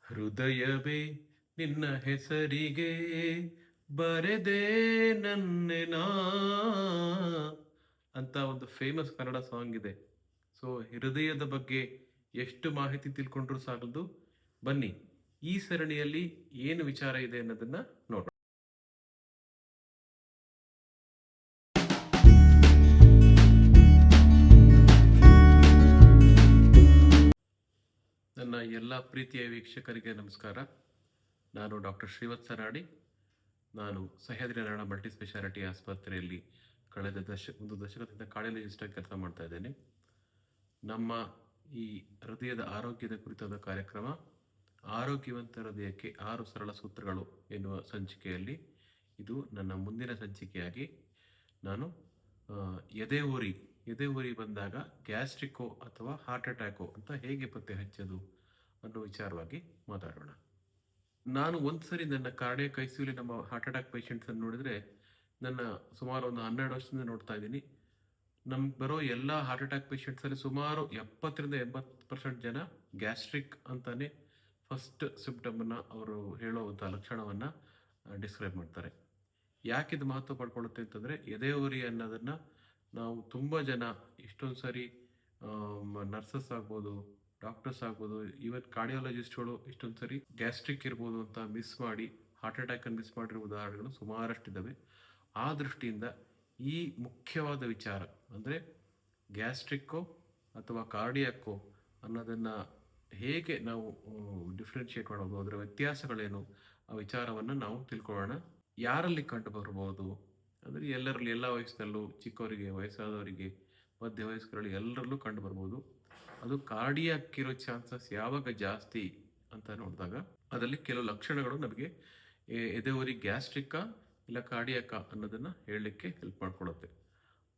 ಹೃದಯವೇ ನಿನ್ನ ಹೆಸರಿಗೆ ಬರೆದೆ ನನ್ನೆನಾ ಅಂತ ಒಂದು ಫೇಮಸ್ ಕನ್ನಡ ಸಾಂಗ್ ಇದೆ. ಸೊ ಹೃದಯದ ಬಗ್ಗೆ ಎಷ್ಟು ಮಾಹಿತಿ ತಿಳ್ಕೊಂಡ್ರೂ ಸಾಲದು. ಬನ್ನಿ, ಈ ಸರಣಿಯಲ್ಲಿ ಏನು ವಿಚಾರ ಇದೆ ಅನ್ನೋದನ್ನ ನೋಡೋಣ. ನನ್ನ ಎಲ್ಲ ಪ್ರೀತಿಯ ವೀಕ್ಷಕರಿಗೆ ನಮಸ್ಕಾರ. ನಾನು ಡಾಕ್ಟರ್ ಶ್ರೀವತ್ಸ ನಾಡಿ. ನಾನು ಸಹ್ಯಾದ್ರಿ ನಾರಾಯಣ ಮಲ್ಟಿ ಸ್ಪೆಷಾಲಿಟಿ ಆಸ್ಪತ್ರೆಯಲ್ಲಿ ಕಳೆದ ಒಂದು ದಶಕದಿಂದ ಕಾರ್ಡಿಯಾಲಜಿಸ್ಟ್ ಆಗಿ ಕೆಲಸ ಮಾಡ್ತಾ ಇದ್ದೇನೆ. ನಮ್ಮ ಈ ಹೃದಯದ ಆರೋಗ್ಯದ ಕುರಿತಾದ ಕಾರ್ಯಕ್ರಮ ಆರೋಗ್ಯವಂತ ಹೃದಯಕ್ಕೆ 6 ಸರಳ ಸೂತ್ರಗಳು ಎನ್ನುವ ಸಂಚಿಕೆಯಲ್ಲಿ ಇದು ನನ್ನ ಮುಂದಿನ ಸಂಚಿಕೆಯಾಗಿ ನಾನು ಎದೆ ಉರಿ ಬಂದಾಗ ಗ್ಯಾಸ್ಟ್ರಿಕೋ ಅಥವಾ ಹಾರ್ಟ್ ಅಟ್ಯಾಕೋ ಅಂತ ಹೇಗೆ ಪತ್ತೆ ಹಚ್ಚೋದು ಅನ್ನೋ ವಿಚಾರವಾಗಿ ಮಾತಾಡೋಣ. ನಾನು ಒಂದು ಸರಿ ನನ್ನ ಕಾರ್ಡಿಯಾಕ್ ಐಸಿಯುಲಿ ನಮ್ಮ ಹಾರ್ಟ್ ಅಟ್ಯಾಕ್ ಪೇಷಂಟ್ಸನ್ನು ನೋಡಿದರೆ, ನನ್ನ ಸುಮಾರು ಒಂದು 12 ವರ್ಷದಿಂದ ನೋಡ್ತಾ ಇದ್ದೀನಿ. ನಮ್ಗೆ ಬರೋ ಎಲ್ಲ ಹಾರ್ಟ್ ಅಟ್ಯಾಕ್ ಪೇಷಂಟ್ಸಲ್ಲಿ ಸುಮಾರು 70-80% ಜನ ಗ್ಯಾಸ್ಟ್ರಿಕ್ ಅಂತಾನೆ ಫಸ್ಟ್ ಸಿಂಪ್ಟಮನ್ನು ಅವರು ಹೇಳುವಂಥ ಲಕ್ಷಣವನ್ನು ಡಿಸ್ಕ್ರೈಬ್ ಮಾಡ್ತಾರೆ. ಯಾಕಿದು ಮಹತ್ವ ಪಡ್ಕೊಳ್ಳುತ್ತೆ ಅಂತಂದರೆ, ಎದೆ ಉರಿ ಅನ್ನೋದನ್ನು ನಾವು ತುಂಬ ಜನ ಇಷ್ಟೊಂದು ಸರಿ ನರ್ಸಸ್ ಆಗ್ಬೋದು, ಡಾಕ್ಟರ್ಸ್ ಆಗ್ಬೋದು, ಈವನ್ ಕಾರ್ಡಿಯಾಲಜಿಸ್ಟ್ಗಳು ಇಷ್ಟೊಂದು ಸರಿ ಗ್ಯಾಸ್ಟ್ರಿಕ್ ಇರ್ಬೋದು ಅಂತ ಮಿಸ್ ಮಾಡಿ ಹಾರ್ಟ್ ಅಟ್ಯಾಕನ್ನು ಮಿಸ್ ಮಾಡಿರೋ ಉದಾಹರಣೆಗಳು ಸುಮಾರಷ್ಟಿದ್ದಾವೆ. ಆ ದೃಷ್ಟಿಯಿಂದ ಈ ಮುಖ್ಯವಾದ ವಿಚಾರ ಅಂದರೆ ಗ್ಯಾಸ್ಟ್ರಿಕ್ಕೋ ಅಥವಾ ಕಾರ್ಡಿಯಾಕ್ಕೋ ಅನ್ನೋದನ್ನು ಹೇಗೆ ನಾವು ಡಿಫ್ರೆನ್ಷಿಯೇಟ್ ಮಾಡೋದು, ಅದರ ವ್ಯತ್ಯಾಸಗಳೇನು, ಆ ವಿಚಾರವನ್ನು ನಾವು ತಿಳ್ಕೊಳ್ಳೋಣ. ಯಾರಲ್ಲಿ ಕಂಡು ಬರ್ಬೋದು ಅಂದರೆ ಎಲ್ಲರಲ್ಲಿ, ಎಲ್ಲ ವಯಸ್ಸಿನಲ್ಲೂ, ಚಿಕ್ಕವರಿಗೆ, ವಯಸ್ಸಾದವರಿಗೆ, ಮಧ್ಯ ವಯಸ್ಕರಲ್ಲಿ ಎಲ್ಲರಲ್ಲೂ ಕಂಡು ಬರ್ಬೋದು. ಅದು ಕಾರ್ಡಿಯಾಕ್ ಇರೋ ಚಾನ್ಸಸ್ ಯಾವಾಗ ಜಾಸ್ತಿ ಅಂತ ನೋಡಿದಾಗ ಅದರಲ್ಲಿ ಕೆಲವು ಲಕ್ಷಣಗಳು ನಮಗೆ ಎದೆ ಉರಿ ಗ್ಯಾಸ್ಟ್ರಿಕ್ಕಾ ಇಲ್ಲ ಕಾರ್ಡಿಯಾಕಾ ಅನ್ನೋದನ್ನು ಹೇಳಲಿಕ್ಕೆ ಹೆಲ್ಪ್ ಮಾಡಿಕೊಡುತ್ತೆ.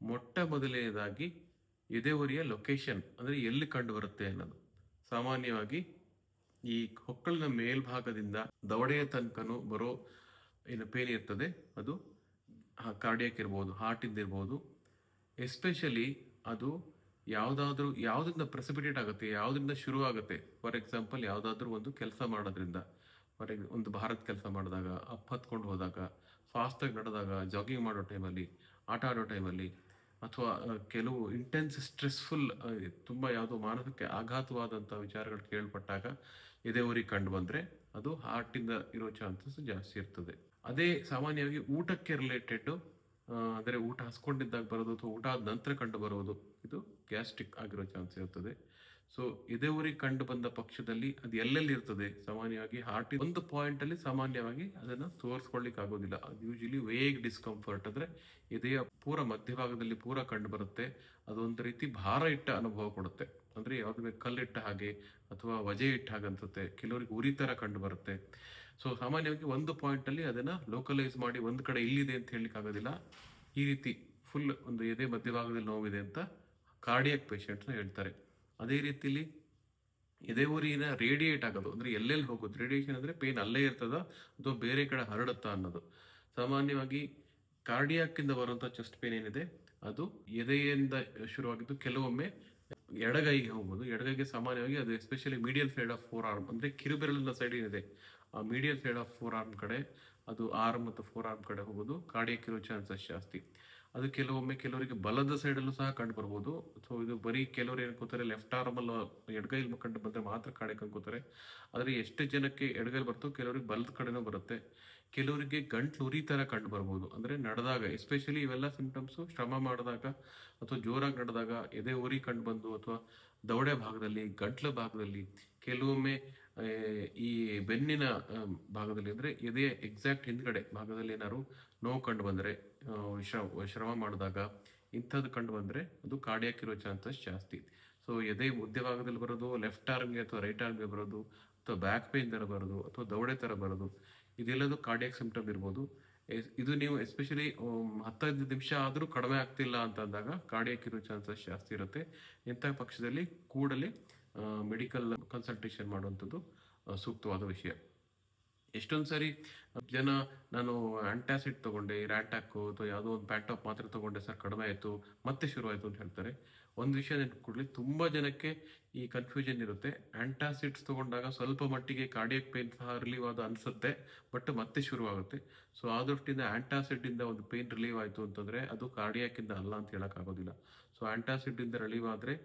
ಮೊಟ್ಟ ಮೊದಲನೇದಾಗಿ ಎದೆ ಉರಿಯ ಲೊಕೇಶನ್ ಅಂದರೆ ಎಲ್ಲಿ ಕಂಡು ಬರುತ್ತೆ ಅನ್ನೋದು. ಸಾಮಾನ್ಯವಾಗಿ ಈ ಹೊಕ್ಕಳಿನ ಮೇಲ್ಭಾಗದಿಂದ ದವಡೆಯ ತನಕನೂ ಬರೋ ಏನು ಪೇನ್ ಇರ್ತದೆ, ಅದು ಕಾರ್ಡಿಯಾಕ್ ಇರ್ಬೋದು, ಹಾರ್ಟಿಂದ ಇರ್ಬೋದು. ಎಸ್ಪೆಷಲಿ ಅದು ಯಾವುದರಿಂದ ಪ್ರೆಸಿಪಿಟೇಟ್ ಆಗುತ್ತೆ, ಯಾವುದರಿಂದ ಶುರು ಆಗುತ್ತೆ. ಫಾರ್ ಎಕ್ಸಾಂಪಲ್, ಯಾವುದಾದ್ರೂ ಒಂದು ಕೆಲಸ ಮಾಡೋದ್ರಿಂದ, ಒಂದು ಭಾರತ್ ಕೆಲಸ ಮಾಡಿದಾಗ, ಹತ್ಕೊಂಡು ಹೋದಾಗ, ಫಾಸ್ಟಾಗಿ ನಡೆದಾಗ, ಜಾಗಿಂಗ್ ಮಾಡೋ ಟೈಮಲ್ಲಿ, ಆಟ ಆಡೋ ಟೈಮಲ್ಲಿ, ಅಥವಾ ಕೆಲವು ಇಂಟೆನ್ಸ್ ಸ್ಟ್ರೆಸ್ಫುಲ್ ತುಂಬ ಯಾವುದೋ ಮಾನಸಿಕ ಆಘಾತವಾದಂಥ ವಿಚಾರಗಳು ಕೇಳ್ಪಟ್ಟಾಗ ಎದೆ ಉರಿ ಕಂಡು ಬಂದರೆ ಅದು ಹಾರ್ಟಿಂದ ಇರೋ ಚಾನ್ಸಸ್ ಜಾಸ್ತಿ ಇರ್ತದೆ. ಅದೇ ಸಾಮಾನ್ಯವಾಗಿ ಊಟಕ್ಕೆ ರಿಲೇಟೆಡ್, ಅಂದರೆ ಊಟ ಹಸ್ಕೊಂಡಿದ್ದಾಗ ಬರೋದು ಅಥವಾ ಊಟ ಆದ ನಂತರ ಕಂಡು ಬರೋದು, ಇದು ಗ್ಯಾಸ್ಟ್ರಿಕ್ ಆಗಿರೋ ಚಾನ್ಸ್ ಇರ್ತದೆ. ಸೊ ಎದೆ ಉರಿ ಕಂಡು ಬಂದ ಪಕ್ಷದಲ್ಲಿ ಅದು ಎಲ್ಲೆಲ್ಲಿ ಇರ್ತದೆ, ಸಾಮಾನ್ಯವಾಗಿ ಹಾರ್ಟ್ ಒಂದು ಪಾಯಿಂಟಲ್ಲಿ ಸಾಮಾನ್ಯವಾಗಿ ಅದನ್ನು ತೋರಿಸ್ಕೊಳ್ಳಿಕ್ಕೆ ಆಗೋದಿಲ್ಲ. ಅದು ಯೂಶಲಿ ವೇಗ್ ಡಿಸ್ಕಂಫರ್ಟ್, ಅಂದರೆ ಎದೆಯ ಪೂರ ಮಧ್ಯಭಾಗದಲ್ಲಿ ಪೂರ ಕಂಡು ಬರುತ್ತೆ. ಅದೊಂದು ರೀತಿ ಭಾರ ಇಟ್ಟ ಅನುಭವ ಕೊಡುತ್ತೆ, ಅಂದರೆ ಯಾವುದೇ ಕಲ್ಲಿಟ್ಟ ಹಾಗೆ ಅಥವಾ ವಜೆ ಇಟ್ಟ ಹಾಗೆ ಅನ್ಸುತ್ತೆ. ಕೆಲವರಿಗೆ ಉರಿ ಥರ ಕಂಡು ಬರುತ್ತೆ. ಸೊ ಸಾಮಾನ್ಯವಾಗಿ ಒಂದು ಪಾಯಿಂಟಲ್ಲಿ ಅದನ್ನು ಲೋಕಲೈಸ್ ಮಾಡಿ ಒಂದು ಕಡೆ ಇಲ್ಲಿದೆ ಅಂತ ಹೇಳಲಿಕ್ಕೆ ಆಗೋದಿಲ್ಲ. ಈ ರೀತಿ ಫುಲ್ ಒಂದು ಎದೆ ಮಧ್ಯಭಾಗದಲ್ಲಿ ನೋವಿದೆ ಅಂತ ಕಾರ್ಡಿಯಾಕ್ ಪೇಷಂಟ್ಸ್ನ ಹೇಳ್ತಾರೆ. ಅದೇ ರೀತಿಲಿ ಎದೆ ಉರಿನ ರೇಡಿಯೇಟ್ ಆಗೋದು ಅಂದರೆ ಎಲ್ಲೆಲ್ಲಿ ಹೋಗೋದು, ರೇಡಿಯೇಷನ್ ಅಂದರೆ ಪೇನ್ ಅಲ್ಲೇ ಇರ್ತದ ಅಥವಾ ಬೇರೆ ಕಡೆ ಹರಡುತ್ತಾ ಅನ್ನೋದು. ಸಾಮಾನ್ಯವಾಗಿ ಕಾರ್ಡಿಯಾಕಿಂದ ಬರುವಂಥ ಚೆಸ್ಟ್ ಪೇನ್ ಏನಿದೆ ಅದು ಎದೆಯಿಂದ ಶುರುವಾಗಿದ್ದು ಕೆಲವೊಮ್ಮೆ ಎಡಗೈಗೆ ಹೋಗ್ಬೋದು. ಎಡಗೈಗೆ ಸಾಮಾನ್ಯವಾಗಿ ಅದು especially medial side of four arm, ಅಂದರೆ ಕಿರುಬೆರಳಿನ ಸೈಡ್ ಏನಿದೆ ಆ medial side of four arm ಕಡೆ, ಅದು ಆರ್ಮ್ ಮತ್ತು ಫೋರ್ ಆರ್ಮ್ ಕಡೆ ಹೋಗೋದು ಕಾರ್ಡಿಯಾಕ್ ಇರೋ ಚಾನ್ಸಸ್ ಜಾಸ್ತಿ. ಅದು ಕೆಲವೊಮ್ಮೆ ಕೆಲವರಿಗೆ ಬಲದ ಸೈಡಲ್ಲೂ ಸಹ ಕಂಡು ಬರ್ಬೋದು. ಸೊ ಇದು ಬರೀ ಕೆಲವರು ಅನ್ಕೋತಾರೆ ಲೆಫ್ಟ್ ಆರ್ಮಲ್ಲಿ ಎಡಗೈಲಿ ಕಂಡು ಬಂದರೆ ಮಾತ್ರ ಕಾರ್ಡಿಯಾಕ್ ಅನ್ಕೋತಾರೆ. ಆದರೆ ಎಷ್ಟು ಜನಕ್ಕೆ ಎಡಗೈಲಿ ಬರ್ತೋ ಕೆಲವರಿಗೆ ಬಲದ ಕಡೆನೂ ಬರುತ್ತೆ. ಕೆಲವರಿಗೆ ಗಂಟ್ಲು ಉರಿ ಥರ ಕಂಡು ಬರ್ಬೋದು, ಅಂದರೆ ನಡೆದಾಗ, ಎಸ್ಪೆಷಲಿ ಇವೆಲ್ಲ ಸಿಂಪ್ಟಮ್ಸು ಶ್ರಮ ಮಾಡಿದಾಗ ಅಥವಾ ಜೋರಾಗಿ ನಡೆದಾಗ ಎದೆ ಉರಿ ಕಂಡು ಬಂದು, ಅಥವಾ ದವಡೆ ಭಾಗದಲ್ಲಿ, ಗಂಟ್ಲ ಭಾಗದಲ್ಲಿ, ಕೆಲವೊಮ್ಮೆ ಈ ಬೆನ್ನಿನ ಭಾಗದಲ್ಲಿ, ಅಂದರೆ ಎದೆಯ ಎಕ್ಸಾಕ್ಟ್ ಹಿಂದ್ಗಡೆ ಭಾಗದಲ್ಲಿ ಏನಾದ್ರು ನೋವು ಕಂಡು ಬಂದರೆ, ಶ್ರಮ ಮಾಡಿದಾಗ ಇಂಥದ್ದು ಕಂಡು ಬಂದರೆ ಅದು ಕಾರ್ಡಿಯಾಕ್ ಇರೋ ಚಾನ್ಸಸ್ ಜಾಸ್ತಿ. ಸೊ ಎದೆ ಮಧ್ಯಭಾಗದಲ್ಲಿ ಬರೋದು, ಲೆಫ್ಟ್ ಆರ್ಮ್ಗೆ ಅಥವಾ ರೈಟ್ ಆರ್ಮ್ಗೆ ಬರೋದು, ಅಥವಾ ಬ್ಯಾಕ್ ಪೇನ್ ಥರ ಬರೋದು, ಅಥವಾ ದವಡೆ ಥರ ಬರೋದು, ಇದೆಲ್ಲದು ಕಾರ್ಡಿಯಾಕ್ ಸಿಂಪ್ಟಮ್ ಇರ್ಬೋದು. ಇದು ನೀವು ಎಸ್ಪೆಷಲಿ 15 ನಿಮಿಷ ಆದರೂ ಕಡಿಮೆ ಆಗ್ತಿಲ್ಲ ಅಂತ ಅಂದಾಗ ಕಾರ್ಡಿಯಾಕ್ ಇರೋ ಚಾನ್ಸಸ್ ಜಾಸ್ತಿ ಇರುತ್ತೆ. ಇಂಥ ಪಕ್ಷದಲ್ಲಿ ಕೂಡಲೇ ಮೆಡಿಕಲ್ ಕನ್ಸಲ್ಟೇಷನ್ ಮಾಡುವಂಥದ್ದು ಸೂಕ್ತವಾದ ವಿಷಯ. ಎಷ್ಟೊಂದು ಸರಿ ಜನ, ನಾನು ಆಂಟಾಸಿಡ್ ತೊಗೊಂಡೆ, ರ್ಯಾಟ್ಯಾಕು ಅಥವಾ ಯಾವುದೋ ಒಂದು ಪ್ಯಾಂಟಾಪ್ ಮಾತ್ರೆ ತೊಗೊಂಡೆ ಸರ್, ಕಡಿಮೆ ಆಯಿತು, ಮತ್ತೆ ಶುರುವಾಯಿತು ಅಂತ ಹೇಳ್ತಾರೆ. ಒಂದು ವಿಷಯ ನೆನ್ಪಿಟ್ಕೊಳ್ಳಿ, ತುಂಬ ಜನಕ್ಕೆ ಈ ಕನ್ಫ್ಯೂಷನ್ ಇರುತ್ತೆ. ಆಂಟಾಸಿಡ್ಸ್ ತಗೊಂಡಾಗ ಸ್ವಲ್ಪ ಮಟ್ಟಿಗೆ ಕಾರ್ಡಿಯಕ್ ಪೇನ್ ಸಹ ರಿಲೀವ್ ಆದ ಅನಿಸುತ್ತೆ, ಬಟ್ ಮತ್ತೆ ಶುರುವಾಗುತ್ತೆ. ಸೊ ಆ ದೃಷ್ಟಿಯಿಂದ ಆಂಟಾಸಿಡ್ಡಿಂದ ಒಂದು ಪೇನ್ ರಿಲೀವ್ ಆಯಿತು ಅಂತಂದರೆ ಅದು ಕಾರ್ಡಿಯಾಕಿಂದ ಅಲ್ಲ ಅಂತ ಹೇಳೋಕ್ಕಾಗೋದಿಲ್ಲ. ಸೊ ಆಂಟಾಸಿಡ್ಡಿಂದ ರಿಲೀವ್ ಆದರೆ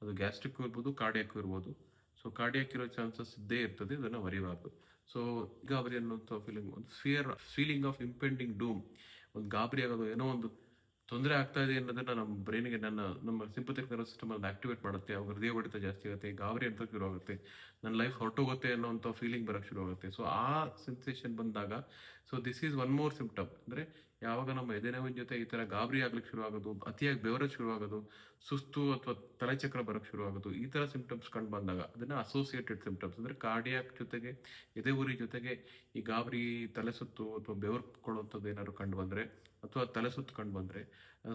ಅದು ಗ್ಯಾಸ್ಟ್ರಿಕ್ ಇರ್ಬೋದು, ಕಾರ್ಡಿಯಾಕ್ ಇರ್ಬೋದು. ಸೊ ಕಾರ್ಡಿಯಾಕ್ ಇರೋ ಚಾನ್ಸಸ್ ಇದ್ದೇ ಇರ್ತದೆ, ಅದನ್ನು ಮರಿಬಾರ್ದು. ಸೊ ಗಾಬರಿ ಅನ್ನೋಂಥ ಫೀಲಿಂಗ್, ಒಂದು ಫೀಲಿಂಗ್ ಆಫ್ ಇಂಪೆಂಡಿಂಗ್ ಡೂಮ್, ಒಂದು ಗಾಬರಿ ಆಗೋದು, ಏನೋ ಒಂದು ತೊಂದರೆ ಆಗ್ತಾ ಇದೆ ಅನ್ನೋದನ್ನ ನಮ್ಮ ಬ್ರೈನ್ಗೆ, ನಮ್ಮ ಸಿಂಪಥೆಟಿಕ್ ನರ್ವಸ್ ಸಿಸ್ಟಮ್ ಅಲ್ಲಿ ಆಕ್ಟಿವೇಟ್ ಮಾಡುತ್ತೆ. ಅವಾಗ ಹೃದಯ ಬಡಿತ ಜಾಸ್ತಿ ಆಗುತ್ತೆ, ಗಾಬರಿ ಅಂತ ಶುರು ಆಗುತ್ತೆ, ನನ್ನ ಲೈಫ್ ಹೊರಟೋಗುತ್ತೆ ಅನ್ನೋಂಥ ಫೀಲಿಂಗ್ ಬರೋಕ್ಕೆ ಶುರು ಆಗುತ್ತೆ. ಸೊ ಆ ಸೆನ್ಸೇಷನ್ ಬಂದಾಗ, so this is one more symptom. ಅಂದರೆ ಯಾವಾಗ ನಮ್ಮ ಎದೆನೋವಿನ ಜೊತೆ ಈ ಥರ ಗಾಬರಿ ಆಗ್ಲಿಕ್ಕೆ ಶುರು ಆಗೋದು, ಅತಿಯಾಗಿ ಬೆವರಕ್ಕೆ ಶುರು ಆಗೋದು, ಸುಸ್ತು ಅಥವಾ ತಲೆಚಕ್ರ ಬರೋಕ್ಕೆ ಶುರು ಆಗೋದು, ಈ ಥರ ಸಿಂಪ್ಟಮ್ಸ್ ಕಂಡು ಬಂದಾಗ ಅದನ್ನು ಅಸೋಸಿಯೇಟೆಡ್ ಸಿಂಪ್ಟಮ್ಸ್, ಅಂದರೆ ಕಾರ್ಡಿಯಾಕ್ ಜೊತೆಗೆ ಎದೆ ಉರಿ ಜೊತೆಗೆ ಈ ಗಾಬರಿ, ತಲೆ ಸುತ್ತು ಅಥವಾ ಬೆವರ್ಕೊಳ್ಳುವಂಥದ್ದು ಏನಾದ್ರು ಕಂಡು ಬಂದರೆ, ಅಥವಾ ತಲೆ ಸುತ್ತು ಕಂಡು ಬಂದರೆ,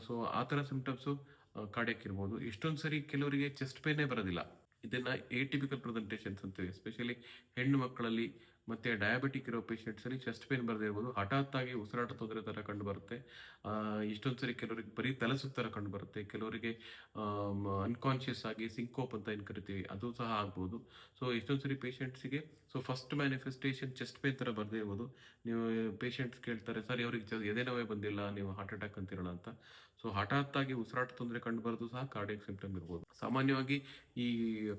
ಸೊ ಆ ಥರ ಸಿಂಪ್ಟಮ್ಸು ಕಾರ್ಡಿಯಾಕ್ ಇರ್ಬೋದು. ಎಷ್ಟೊಂದು ಸರಿ ಕೆಲವರಿಗೆ ಚೆಸ್ಟ್ ಪೇನೇ ಬರೋದಿಲ್ಲ. ಇದನ್ನು ಏಟಿಪಿಕಲ್ ಪ್ರೆಸೆಂಟೇಷನ್ಸ್ ಅಂತೀವಿ. ಎಸ್ಪೆಷಲಿ ಹೆಣ್ಣು ಮಕ್ಕಳಲ್ಲಿ ಮತ್ತು ಡಯಾಬಿಟಿಕ್ ಇರೋ ಪೇಷಂಟ್ಸಲ್ಲಿ ಚೆಸ್ಟ್ ಪೇನ್ ಬರದೇ ಇರ್ಬೋದು, ಹಠಾತ್ತಾಗಿ ಉಸಿರಾಟ ತೊಂದರೆ ಥರ ಕಂಡು ಬರುತ್ತೆ. ಇಷ್ಟೊಂದು ಸರಿ ಕೆಲವರಿಗೆ ಬರೀ ತಲೆ ಸುತ್ತ ಥರ ಕಂಡು ಬರುತ್ತೆ, ಕೆಲವರಿಗೆ ಅನ್ಕಾನ್ಷಿಯಸ್ ಆಗಿ ಸಿಂಕೋಪ್ ಅಂತ ಏನು ಕರಿತೀವಿ ಅದು ಸಹ ಆಗ್ಬೋದು. ಸೊ ಎಷ್ಟೊಂದು ಸರಿ ಪೇಷಂಟ್ಸಿಗೆ ಫಸ್ಟ್ ಮ್ಯಾನಿಫೆಸ್ಟೇಷನ್ ಚೆಸ್ಟ್ ಪೇನ್ ಥರ ಬರದೇ ಇರ್ಬೋದು. ನೀವು ಪೇಷಂಟ್ಸ್ ಕೇಳ್ತಾರೆ, ಸರ್ ಅವ್ರಿಗೆ ಎದೆನೋವೇ ಬಂದಿಲ್ಲ, ನೀವು ಹಾರ್ಟ್ ಅಟ್ಯಾಕ್ ಅಂತಿರೋಣ ಅಂತ. ಸೊ ಹಠಾತ್ತಾಗಿ ಉಸಿರಾಟ ತೊಂದರೆ ಕಂಡು ಬರೋದು ಸಹ ಕಾರ್ಡಿಯಾಕ್ ಸಿಂಪ್ಟಮ್ ಇರ್ಬೋದು. ಸಾಮಾನ್ಯವಾಗಿ ಈ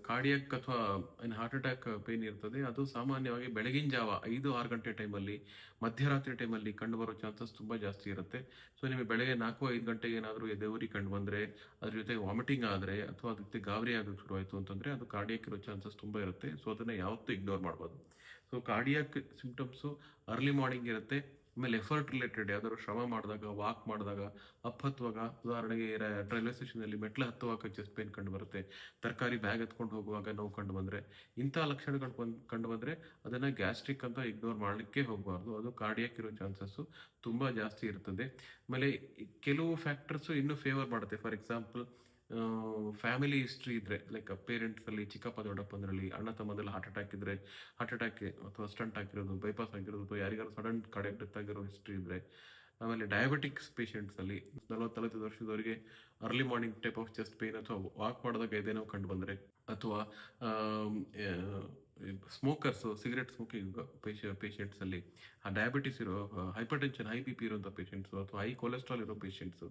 ಕಾರ್ಡಿಯಾಕ್ ಅಥವಾ ಏನು ಹಾರ್ಟ್ ಅಟ್ಯಾಕ್ ಪೇನ್ ಇರ್ತದೆ, ಅದು ಸಾಮಾನ್ಯವಾಗಿ ಬೆಳಗಿನ ಜಾವ 5-6 ಗಂಟೆ ಟೈಮಲ್ಲಿ, ಮಧ್ಯರಾತ್ರಿ ಟೈಮಲ್ಲಿ ಕಂಡು ಬರೋ ಚಾನ್ಸಸ್ ತುಂಬ ಜಾಸ್ತಿ ಇರುತ್ತೆ. ಸೊ ನಿಮಗೆ ಬೆಳಗ್ಗೆ 4-5 ಗಂಟೆಗೆ ಏನಾದರೂ ಎದೆಉರಿ ಕಂಡು ಬಂದರೆ, ಅದ್ರ ಜೊತೆ ವಾಮಿಟಿಂಗ್ ಆದರೆ, ಅಥವಾ ಅದ್ರ ಜೊತೆ ಗಾಬರಿ ಆಗೋಕ್ಕೆ ಶುರುವಾಯಿತು ಅಂತಂದರೆ ಅದು ಕಾರ್ಡಿಯಾಕ್ ಇರೋ ಚಾನ್ಸಸ್ ತುಂಬ ಇರುತ್ತೆ. ಸೊ ಅದನ್ನು ಯಾವತ್ತೂ ಇಗ್ನೋರ್ ಮಾಡ್ಬೋದು. So cardiac symptoms early morning ಇರುತ್ತೆ. ಆಮೇಲೆ ಎಫರ್ಟ್ ರಿಲೇಟೆಡ್, ಯಾವ್ದಾದ್ರು ಶ್ರಮ ಮಾಡಿದಾಗ, ವಾಕ್ ಮಾಡಿದಾಗ, ಹತ್ತುವಾಗ, ಉದಾಹರಣೆಗೆ ರೈಲ್ವೆ ಸ್ಟೇಷನಲ್ಲಿ ಮೆಟ್ಲು ಹತ್ತುವಾಗ ಚೆಸ್ಟ್ ಪೇನ್ ಕಂಡು ಬರುತ್ತೆ, ತರಕಾರಿ ಬ್ಯಾಗ್ ಎತ್ಕೊಂಡು ಹೋಗುವಾಗ ನೋವು ಕಂಡು ಬಂದರೆ, ಇಂಥ ಲಕ್ಷಣಗಳು ಕಂಡು ಬಂದರೆ ಅದನ್ನು ಗ್ಯಾಸ್ಟ್ರಿಕ್ ಅಂತ ಇಗ್ನೋರ್ ಮಾಡಲಿಕ್ಕೆ ಹೋಗಬಾರ್ದು. ಅದು ಕಾರ್ಡಿಯಾಕ್ ಇರೋ ಚಾನ್ಸಸ್ಸು ತುಂಬ ಜಾಸ್ತಿ ಇರ್ತದೆ. ಆಮೇಲೆ ಕೆಲವು ಫ್ಯಾಕ್ಟರ್ಸು ಇನ್ನೂ ಫೇವರ್ ಮಾಡುತ್ತೆ. ಫಾರ್ ಎಕ್ಸಾಂಪಲ್, ಫ್ಯಾಮಿಲಿ ಹಿಸ್ಟ್ರಿ ಇದ್ದರೆ, ಲೈಕ್ ಪೇರೆಂಟ್ಸಲ್ಲಿ, ಚಿಕ್ಕಪ್ಪ ದೊಡ್ಡಪ್ಪಂದರಲ್ಲಿ, ಅಣ್ಣ ತಮ್ಮದಲ್ಲಿ ಹಾರ್ಟ್ ಅಟ್ಯಾಕ್ ಇದ್ದರೆ, ಹಾರ್ಟ್ ಅಟ್ಯಾಕ್ ಅಥವಾ ಸ್ಟಂಟ್ ಆಗಿರೋದು, ಬೈಪಾಸ್ ಆಗಿರೋದು, ಅಥವಾ ಯಾರಿಗಾರು ಸಡನ್ ಕಾರ್ಡಿಯಾಕ್ ಡೆತ್ ಆಗಿರೋ ಹಿಸ್ಟ್ರಿ ಇದ್ದರೆ, ಆಮೇಲೆ ಡಯಾಬಿಟಿಕ್ಸ್ ಪೇಷಂಟ್ಸಲ್ಲಿ 40-45 ವರ್ಷದವರಿಗೆ early morning type of chest pain ಅಥವಾ ವಾಕ್ ಮಾಡಿದಾಗ ಎದೆನೋವು ಕಂಡು ಬಂದರೆ, ಅಥವಾ ಸ್ಮೋಕರ್ಸು, ಸಿಗರೆಟ್ ಸ್ಮೋಕಿಂಗ್ ಪೇಷಂಟ್ಸಲ್ಲಿ, ಆ ಡಯಾಬಿಟಿಸ್ ಇರೋ, hypertension, high B P ಇರೋಂಥ ಪೇಷಂಟ್ಸು, ಅಥವಾ ಹೈ ಕೊಲೆಸ್ಟ್ರಾಲ್ ಇರೋ ಪೇಷಂಟ್ಸು,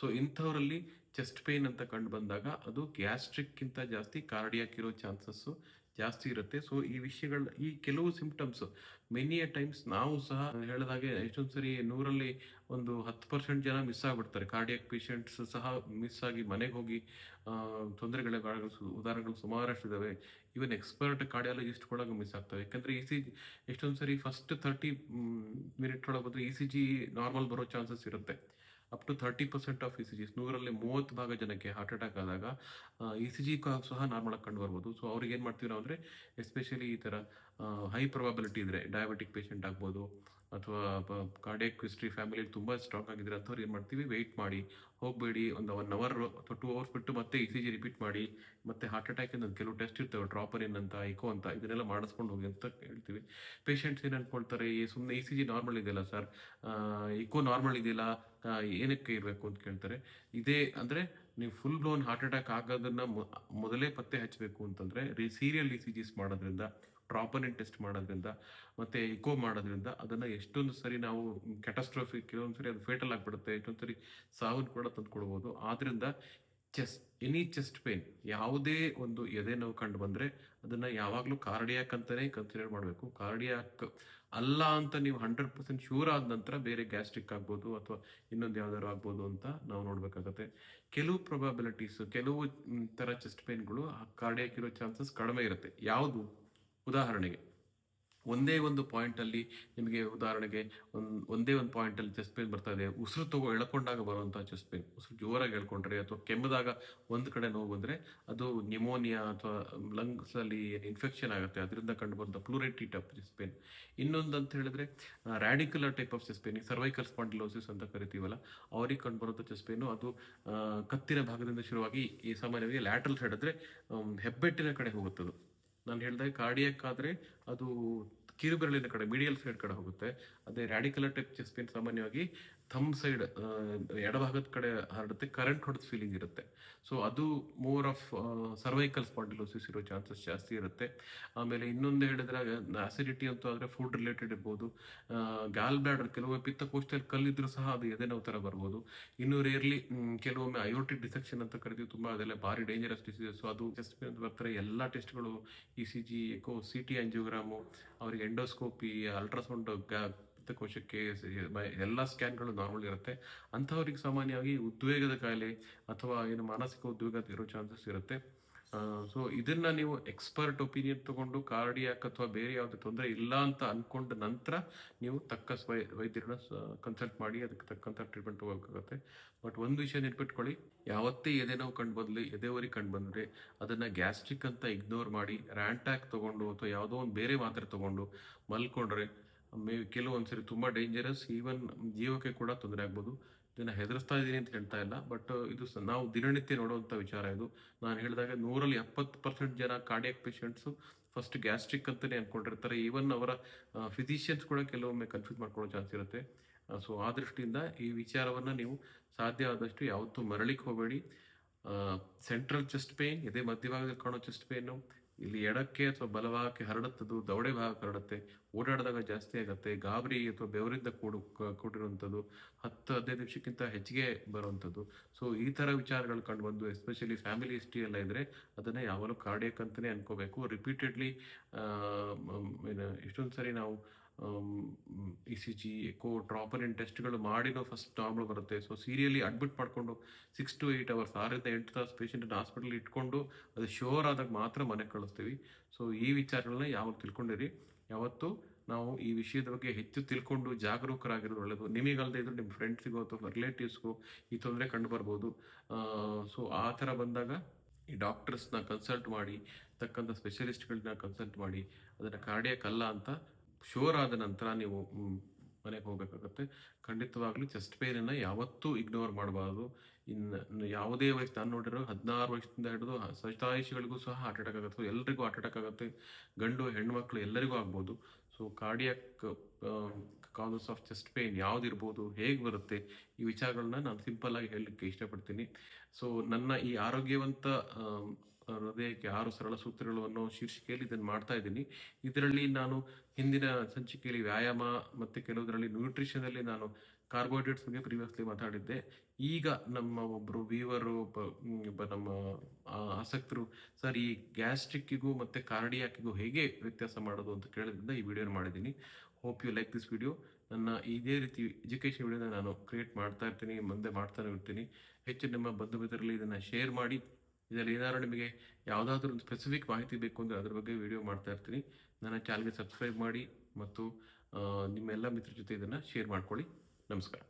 ಸೊ ಇಂಥವರಲ್ಲಿ ಚೆಸ್ಟ್ ಪೇನ್ ಅಂತ ಕಂಡು ಬಂದಾಗ ಅದು ಗ್ಯಾಸ್ಟ್ರಿಕ್ಕಿಂತ ಜಾಸ್ತಿ ಕಾರ್ಡಿಯಾಕ್ ಇರೋ ಚಾನ್ಸಸ್ಸು ಜಾಸ್ತಿ ಇರುತ್ತೆ. ಸೊ ಈ ವಿಷಯಗಳ, ಈ ಕೆಲವು ಸಿಂಪ್ಟಮ್ಸ್ ಮೆನಿ ಎ ಟೈಮ್ಸ್ ನಾವು ಸಹ ಹೇಳಿದಾಗೆ ಎಷ್ಟೊಂದು ಸರಿ 100ರಲ್ಲಿ ಒಂದು 10% ಜನ ಮಿಸ್ ಆಗಿಬಿಡ್ತಾರೆ. ಕಾರ್ಡಿಯಾಕ್ ಪೇಷಂಟ್ಸ್ ಸಹ ಮಿಸ್ ಆಗಿ ಮನೆಗೆ ಹೋಗಿ ತೊಂದರೆಗಳ ಉದಾಹರಣೆಗಳು ಸುಮಾರಷ್ಟು ಇದ್ದಾವೆ. ಈವನ್ ಎಕ್ಸ್ಪರ್ಟ್ ಕಾರ್ಡಿಯಾಲಜಿಸ್ಟ್ ಒಳಗೆ ಮಿಸ್ ಆಗ್ತವೆ. ಯಾಕಂದರೆ ಇ ಸಿ ಜಿ ಎಷ್ಟೊಂದು ಸರಿ ಫಸ್ಟ್ 30 ಮಿನಿಟ್ ಒಳಗೆ ಬಂದರೆ ಇ ಸಿ ಜಿ ನಾರ್ಮಲ್ ಬರೋ ಚಾನ್ಸಸ್ ಇರುತ್ತೆ. Up to 30% of E C Gs, 100ರಲ್ಲಿ 30 ಭಾಗ ಜನಕ್ಕೆ ಹಾರ್ಟ್ ಅಟ್ಯಾಕ್ ಆದಾಗ ಇ ಸಿ ಜಿ ಸಹ ನಾರ್ಮಲ್ ಆಗಿ ಕಂಡು ಬರ್ಬೋದು. ಸೊ ಅವ್ರಿಗೆ ಏನು ಮಾಡ್ತೀವಿ ನಾವು ಅಂದರೆ, ಎಸ್ಪೆಷಲಿ ಈ ಥರ ಹೈ ಪ್ರೊಬಬಿಲಿಟಿ ಇದ್ದರೆ, ಡಯಾಬಿಟಿಕ್ ಪೇಷಂಟ್ ಆಗ್ಬೋದು, ಅಥವಾ ಕಾರ್ಡಿಯಾಕ್ ಹಿಸ್ಟ್ರಿ ಫ್ಯಾಮಿಲಿ ತುಂಬ ಸ್ಟ್ರಾಂಗ್ ಆಗಿದ್ರೆ ಅಂಥವ್ರು ಏನು ಮಾಡ್ತೀವಿ, ವೆಯ್ಟ್ ಮಾಡಿ, ಹೋಗಬೇಡಿ, ಒಂದು 1 ಅವರ್ ಅಥವಾ 2 ಅವರ್ಸ್ ಬಿಟ್ಟು ಮತ್ತೆ ಇ ಸಿ ಜಿ ರಿಪೀಟ್ ಮಾಡಿ, ಮತ್ತೆ ಹಾರ್ಟ್ ಅಟ್ಯಾಕಿಂದ ಕೆಲವು ಟೆಸ್ಟ್ ಇರ್ತವೆ, ಡ್ರಾಪರಿನ್ ಅಂತ, ಇಕೋ ಅಂತ, ಇದನ್ನೆಲ್ಲ ಮಾಡಿಸ್ಕೊಂಡು ಹೋಗಿ ಅಂತ ಹೇಳ್ತೀವಿ. ಪೇಷಂಟ್ಸ್ ಏನು ಅಂದ್ಕೊಳ್ತಾರೆ, ಸುಮ್ಮನೆ ಇ ಸಿ ಜಿ ನಾರ್ಮಲ್ ಇದೆಯಲ್ಲ ಸರ್, ಇಕೋ ನಾರ್ಮಲ್ ಇದೆಯಲ್ಲ, ಏನಕ್ಕೆ ಇರಬೇಕು ಅಂತ ಕೇಳ್ತಾರೆ. ಇದೇ ಅಂದರೆ ನೀವು ಫುಲ್ ಬ್ಲೋನ್ ಹಾರ್ಟ್ ಅಟ್ಯಾಕ್ ಆಗೋದನ್ನು ಮೊದಲೇ ಪತ್ತೆ ಹಚ್ಚಬೇಕು ಅಂತಂದರೆ, ಸೀರಿಯಲ್ ಇ ಸಿ ಜಿಸ್ ಮಾಡೋದ್ರಿಂದ, ಟ್ರಾಪನಿನ್ ಟೆಸ್ಟ್ ಮಾಡೋದ್ರಿಂದ, ಮತ್ತು ಇಕೋ ಮಾಡೋದ್ರಿಂದ ಅದನ್ನು ಎಷ್ಟೊಂದು ಸರಿ ನಾವು ಕ್ಯಾಟಸ್ಟ್ರೋಫಿಕ್, ಕೆಲವೊಂದು ಸರಿ ಅದು ಫೇಟಲ್ ಆಗಿಬಿಡುತ್ತೆ, ಎಷ್ಟೊಂದು ಸರಿ ಸಾವನ್ನು ಕೂಡ ತಂದುಕೊಡ್ಬೋದು. ಆದ್ದರಿಂದ ಚೆಸ್ಟ್ ಪೇನ್, ಯಾವುದೇ ಒಂದು ಎದೆ ನೋವು ಕಂಡು ಬಂದರೆ ಅದನ್ನು ಯಾವಾಗಲೂ ಕಾರ್ಡಿಯಾಕ್ ಅಂತಲೇ ಕನ್ಸಿಡರ್ ಮಾಡಬೇಕು. ಕಾರ್ಡಿಯಾಕ್ ಅಲ್ಲ ಅಂತ ನೀವು 100% ಶ್ಯೂರ್ ಆದ ನಂತರ ಬೇರೆ ಗ್ಯಾಸ್ಟ್ರಿಕ್ ಆಗ್ಬೋದು ಅಥವಾ ಇನ್ನೊಂದು ಯಾವ್ದಾದ್ರು ಆಗ್ಬೋದು ಅಂತ ನಾವು ನೋಡಬೇಕಾಗತ್ತೆ. ಕೆಲವು ಪ್ರೊಬಬಿಲಿಟೀಸ್, ಕೆಲವು ಥರ ಚೆಸ್ಟ್ ಪೇನ್ಗಳು ಕಾರ್ಡಿಯಾಕ್ ಇರೋ ಚಾನ್ಸಸ್ ಕಡಿಮೆ ಇರುತ್ತೆ. ಯಾವುದು? ಉದಾಹರಣೆಗೆ, ಒಂದೇ ಒಂದು ಪಾಯಿಂಟಲ್ಲಿ ನಿಮಗೆ, ಉದಾಹರಣೆಗೆ ಒಂದೇ ಒಂದು ಪಾಯಿಂಟಲ್ಲಿ ಚೆಸ್ಟ್ ಪೇನ್ ಬರ್ತಾ ಇದೆ, ಉಸಿರು ಎಳ್ಕೊಂಡಾಗ ಬರುವಂಥ ಚೆಸ್ಟ್ ಪೇನ್, ಉಸಿರು ಜೋರಾಗಿ ಎಳ್ಕೊಂಡ್ರೆ ಅಥವಾ ಕೆಮ್ಮಿದಾಗ ಒಂದು ಕಡೆ ನೋವು ಬಂದರೆ ಅದು ನ್ಯೂಮೋನಿಯಾ ಅಥವಾ ಲಂಗ್ಸಲ್ಲಿ ಇನ್ಫೆಕ್ಷನ್ ಆಗುತ್ತೆ, ಅದರಿಂದ ಕಂಡು ಬರುವಂಥ ಪ್ಲೂರಿಟಿ ಟೈಪ್ ಚೆಸ್ಟ್ ಪೇನ್. ಇನ್ನೊಂದು ಅಂತ ಹೇಳಿದ್ರೆ radicular type of chest pain, cervical spondylosis ಅಂತ ಕರಿತೀವಲ್ಲ, ಅವ್ರಿಗೆ ಕಂಡು ಬರುವಂಥ ಚೆಸ್ಟ್ ಪೇನು, ಅದು ಕತ್ತಿನ ಭಾಗದಿಂದ ಶುರುವಾಗಿ ಈ ಸಾಮಾನ್ಯವಾಗಿ ಲ್ಯಾಟ್ರಲ್ ಸೈಡ್ ಅಂದರೆ ಹೆಬ್ಬೆಟ್ಟಿನ ಕಡೆ ಹೋಗುತ್ತದು. ನಾನು ಹೇಳಿದಾಗ ಕಾರ್ಡಿಯಾಕ್ ಆದರೆ ಅದು ಕಿರುಬೆರಳಿನ ಕಡೆ, ಮೀಡಿಯಲ್ ಸೈಡ್ ಕಡೆ ಹೋಗುತ್ತೆ. ಅದೇ ರ್ಯಾಡಿಕ್ಯುಲರ್ ಟೈಪ್ ಚೆಸ್ಟ್ ಪೇನ್ ಸಾಮಾನ್ಯವಾಗಿ ಥಂಬ್ ಸೈಡ್ ಎಡಭಾಗದ ಕಡೆ ಹರಡುತ್ತೆ, ಕರೆಂಟ್ ಹೊಡೆದ ಫೀಲಿಂಗ್ ಇರುತ್ತೆ. ಸೊ ಅದು ಮೋರ್ ಆಫ್ ಸರ್ವೈಕಲ್ ಸ್ಪಾಂಡಿಲೋಸಿಸ್ ಇರೋ ಚಾನ್ಸಸ್ ಜಾಸ್ತಿ ಇರುತ್ತೆ. ಆಮೇಲೆ ಇನ್ನೊಂದು ಹೇಳಿದ್ರೆ ಅಸಿಡಿಟಿ ಅಂತ ಆದರೆ ಫುಡ್ ರಿಲೇಟೆಡ್ ಇರ್ಬೋದು. ಗ್ಯಾಲ್ ಬ್ಲಾಡರ್ ಕೆಲವೊಮ್ಮೆ ಪಿತ್ತಕೋಶದಲ್ಲಿ ಕಲ್ಲಿದ್ರು ಸಹ ಅದು ಎದೆ ನೋವು ಥರ ಬರ್ಬೋದು. ಇನ್ನು ರೇರ್ಲಿ ಕೆಲವೊಮ್ಮೆ ಅಯೋಟಿಕ್ ಡಿಸೆಕ್ಷನ್ ಅಂತ ಕರಿತೀವಿ, ತುಂಬ ಅದೆಲ್ಲ ಭಾರಿ ಡೇಂಜರಸ್ ಡಿಸೀಸಸ್. ಅದು ಚೆಸ್ಟ್ ಪೇನ್ ಅಂತ ಬರ್ತಾರೆ, ಎಲ್ಲ ಟೆಸ್ಟ್ಗಳು ECG, ಎಕೋ, CT ಆಂಜಿಯೋಗ್ರಾಮು, ಅವರಿಗೆ ಎಂಡೋಸ್ಕೋಪಿ, ಅಲ್ಟ್ರಾಸೌಂಡ್, ಪಿತ್ತಕೋಶಕ್ಕೆ ಎಲ್ಲ ಸ್ಕ್ಯಾನ್ಗಳು ನಾರ್ಮಲ್ ಇರುತ್ತೆ. ಅಂಥವ್ರಿಗೆ ಸಾಮಾನ್ಯವಾಗಿ ಉದ್ವೇಗದ ಕಾಯಿಲೆ ಅಥವಾ ಏನು ಮಾನಸಿಕ ಉದ್ವೇಗ ಇರೋ ಚಾನ್ಸಸ್ ಇರುತ್ತೆ. ಸೊ ಇದನ್ನ ನೀವು ಎಕ್ಸ್ಪರ್ಟ್ ಒಪಿನಿಯನ್ ತಗೊಂಡು ಕಾರ್ಡಿಯಾಕ್ ಅಥವಾ ಬೇರೆ ಯಾವುದೇ ತೊಂದರೆ ಇಲ್ಲ ಅಂತ ಅನ್ಕೊಂಡ ನಂತರ ನೀವು ತಕ್ಕ ವೈದ್ಯರನ್ನ ಕನ್ಸಲ್ಟ್ ಮಾಡಿ ಅದಕ್ಕೆ ತಕ್ಕಂಥ ಟ್ರೀಟ್ಮೆಂಟ್ ತಗೋಬೇಕಾಗುತ್ತೆ. ಬಟ್ ಒಂದು ವಿಷಯ ನೆನ್ಪಿಟ್ಕೊಳ್ಳಿ, ಯಾವತ್ತೇ ಎದೆ ನೋವು ಕಂಡು ಬಂದ್ಲಿ, ಎದೆವರಿ ಕಂಡು ಬಂದರೆ ಅದನ್ನ ಗ್ಯಾಸ್ಟ್ರಿಕ್ ಅಂತ ಇಗ್ನೋರ್ ಮಾಡಿ ರ್ಯಾಂಟ್ಯಾಕ್ ತಗೊಂಡು ಅಥವಾ ಯಾವುದೋ ಒಂದು ಬೇರೆ ಮಾತ್ರೆ ತಗೊಂಡು ಮಲ್ಕೊಂಡ್ರೆ ಕೆಲವೊಂದ್ಸರಿ ತುಂಬ ಡೇಂಜರಸ್, ಈವನ್ ಜೀವಕ್ಕೆ ಕೂಡ ತೊಂದರೆ ಆಗ್ಬೋದು. ಇದನ್ನು ಹೆದರಿಸ್ತಾ ಇದ್ದೀನಿ ಅಂತ ಹೇಳ್ತಾ ಇಲ್ಲ, ಬಟ್ ಇದು ನಾವು ದಿನನಿತ್ಯ ನೋಡುವಂಥ ವಿಚಾರ. ಇದು ನಾನು ಹೇಳಿದಾಗ 100ರಲ್ಲಿ 70% ಜನ ಕಾರ್ಡಿಯಾಕ್ ಪೇಷಂಟ್ಸು ಫಸ್ಟ್ ಗ್ಯಾಸ್ಟ್ರಿಕ್ ಅಂತಲೇ ಅಂದ್ಕೊಂಡಿರ್ತಾರೆ. ಈವನ್ ಅವರ ಫಿಸಿಷಿಯನ್ಸ್ ಕೂಡ ಕೆಲವೊಮ್ಮೆ ಕನ್ಫ್ಯೂಸ್ ಮಾಡ್ಕೊಳ್ಳೋ ಚಾನ್ಸ್ ಇರುತ್ತೆ. ಸೊ ಆ ದೃಷ್ಟಿಯಿಂದ ಈ ವಿಚಾರವನ್ನು ನೀವು ಸಾಧ್ಯ ಆದಷ್ಟು ಯಾವತ್ತೂ ಮರಳಿಕ್ಕೆ ಹೋಗಬೇಡಿ. ಸೆಂಟ್ರಲ್ ಚೆಸ್ಟ್ ಪೇನ್, ಎದೆ ಮಧ್ಯಭಾಗದಲ್ಲಿ ಕಾಣೋ ಚೆಸ್ಟ್ ಪೇನು ಇಲ್ಲಿ ಎಡಕ್ಕೆ ಅಥವಾ ಬಲಭಾಗಕ್ಕೆ ಹರಡುತ್ತದು, ದವಡೆ ಭಾಗಕ್ಕೆ ಹರಡುತ್ತೆ, ಓಡಾಡಿದಾಗ ಜಾಸ್ತಿ ಆಗುತ್ತೆ, ಗಾಬರಿ ಅಥವಾ ಬೆವರಿಂದ ಕೂಡಿರುವಂಥದ್ದು, 10-15 ನಿಮಿಷಕ್ಕಿಂತ ಹೆಚ್ಚಿಗೆ ಬರುವಂಥದ್ದು. ಸೊ ಈ ಥರ ವಿಚಾರಗಳು ಕಂಡು ಬಂದು ಎಸ್ಪೆಷಲಿ ಫ್ಯಾಮಿಲಿ ಹಿಸ್ಟ್ರಿ ಎಲ್ಲ ಇದ್ದರೆ ಅದನ್ನು ಯಾವಾಗಲೂ ಕಾರ್ಡಿಯಾಕ್ ಅಂತಲೇ ಅನ್ಕೋಬೇಕು. ರಿಪೀಟೆಡ್ಲಿ ಎಷ್ಟೊಂದು ಸರಿ ನಾವು ECG, ಎಕೋ, ಟ್ರಾಪಲಿನ್ ಟೆಸ್ಟ್ಗಳು ಮಾಡಿನೋ ಫಸ್ಟ್ ನಾರ್ಮಲ್ ಬರುತ್ತೆ. ಸೊ ಸೀರಿಯಲಿ ಅಡ್ಮಿಟ್ ಮಾಡಿಕೊಂಡು 6 to 8 hours, 6-8 ತಾಸು ಪೇಷಂಟನ್ನು ಹಾಸ್ಪಿಟಲ್ ಇಟ್ಕೊಂಡು ಅದು ಶೋರ್ ಆದಾಗ ಮಾತ್ರ ಮನೆಗೆ ಕಳಿಸ್ತೀವಿ. ಸೊ ಈ ವಿಚಾರಗಳನ್ನ ಯಾವಾಗ ತಿಳ್ಕೊಂಡಿರಿ. ಯಾವತ್ತು ನಾವು ಈ ವಿಷಯದ ಬಗ್ಗೆ ಹೆಚ್ಚು ತಿಳ್ಕೊಂಡು ಜಾಗರೂಕರಾಗಿರೋದು ಒಳ್ಳೆಯದು. ನಿಮಗಲ್ಲದೆ ಇದ್ರೂ ನಿಮ್ಮ ಫ್ರೆಂಡ್ಸಿಗೋ ಅಥವಾ ರಿಲೇಟಿವ್ಸ್ಗೂ ಈ ತೊಂದರೆ ಕಂಡು ಬರ್ಬೋದು. ಸೊ ಆ ಥರ ಬಂದಾಗ ಈ ಡಾಕ್ಟರ್ಸ್ನ ಕನ್ಸಲ್ಟ್ ಮಾಡಿ, ತಕ್ಕಂಥ ಸ್ಪೆಷಲಿಸ್ಟ್ಗಳನ್ನ ಕನ್ಸಲ್ಟ್ ಮಾಡಿ ಅದನ್ನು ಕಾರ್ಡಿಯಾಕ್ ಅಲ್ಲ ಅಂತ ಶೋರ್ ಆದ ನಂತರ ನೀವು ಮನೆಗೆ ಹೋಗಬೇಕಾಗುತ್ತೆ. ಖಂಡಿತವಾಗ್ಲೂ ಚೆಸ್ಟ್ ಪೇನನ್ನು ಯಾವತ್ತೂ ಇಗ್ನೋರ್ ಮಾಡಬಾರ್ದು. ಇನ್ನು ಯಾವುದೇ ವಯಸ್ಸು, ನಾನು ನೋಡಿರೋ 16 ವರ್ಷದಿಂದ ಹಿಡಿದು ಶತಾಯುಷಿಗಳಿಗೂ ಸಹ ಹಾರ್ಟ್ ಅಟ್ಯಾಕ್ ಆಗುತ್ತೆ. ಎಲ್ರಿಗೂ ಹಾರ್ಟ್ ಅಟ್ಯಾಕ್ ಆಗುತ್ತೆ, ಗಂಡು ಹೆಣ್ಮಕ್ಳು ಎಲ್ಲರಿಗೂ ಆಗ್ಬೋದು. So cardiac causes of chest pain ಯಾವುದಿರ್ಬೋದು, ಹೇಗೆ ಬರುತ್ತೆ, ಈ ವಿಚಾರಗಳನ್ನ ನಾನು ಸಿಂಪಲ್ ಆಗಿ ಹೇಳಲಿಕ್ಕೆ ಇಷ್ಟಪಡ್ತೀನಿ. ಸೊ ನನ್ನ ಈ ಆರೋಗ್ಯವಂತ ಹೃದಯಕ್ಕೆ 6 ಸರಳ ಸೂತ್ರಗಳು ಅನ್ನೋ ಶೀರ್ಷಿಕೆಯಲ್ಲಿ ಇದನ್ನು ಮಾಡ್ತಾ ಇದ್ದೀನಿ. ಇದರಲ್ಲಿ ನಾನು ಹಿಂದಿನ ಸಂಚಿಕೆಯಲ್ಲಿ ವ್ಯಾಯಾಮ ಮತ್ತು ಕೆಲವುದರಲ್ಲಿ ನ್ಯೂಟ್ರಿಷನಲ್ಲಿ ನಾನು ಕಾರ್ಬೋಹೈಡ್ರೇಟ್ಸ್ ಬಗ್ಗೆ ಪ್ರೀವಿಯಸ್ಲಿ ಮಾತಾಡಿದ್ದೆ. ಈಗ ನಮ್ಮ ಒಬ್ಬರು ವೀವರು ನಮ್ಮ ಆಸಕ್ತರು, ಸರ್ ಈ ಗ್ಯಾಸ್ಟ್ರಿಕ್ಕಿಗೂ ಮತ್ತು ಕಾರ್ಡಿಯಾಕಿಗೂ ಹೇಗೆ ವ್ಯತ್ಯಾಸ ಮಾಡೋದು ಅಂತ ಕೇಳಿದ್ರಿಂದ ಈ ವಿಡಿಯೋನ ಮಾಡಿದ್ದೀನಿ. Hope you like this video. ನನ್ನ ಇದೇ ರೀತಿ ಎಜುಕೇಷನ್ ವಿಡಿಯೋನ ನಾನು ಕ್ರಿಯೇಟ್ ಮಾಡ್ತಾ ಇರ್ತೀನಿ, ಮುಂದೆ ಮಾಡ್ತಾನೆ ಇರ್ತೀನಿ. ಹೆಚ್ಚು ನಿಮ್ಮ ಬಂಧು ಮಿತ್ರರಲ್ಲಿ ಇದನ್ನು ಶೇರ್ ಮಾಡಿ. ಇದರಲ್ಲಿ ಏನಾದ್ರು ನಿಮಗೆ ಯಾವುದಾದ್ರೂ ಒಂದು ಸ್ಪೆಸಿಫಿಕ್ ಮಾಹಿತಿ ಬೇಕು ಅಂದರೆ ಅದ್ರ ಬಗ್ಗೆ ವಿಡಿಯೋ ಮಾಡ್ತಾ ಇರ್ತೀನಿ. ನನ್ನ ಚಾನಲ್ಗೆ ಸಬ್ಸ್ಕ್ರೈಬ್ ಮಾಡಿ ಮತ್ತು ನಿಮ್ಮೆಲ್ಲ ಮಿತ್ರ ಜೊತೆ ಇದನ್ನು ಶೇರ್ ಮಾಡ್ಕೊಳ್ಳಿ. ನಮಸ್ಕಾರ.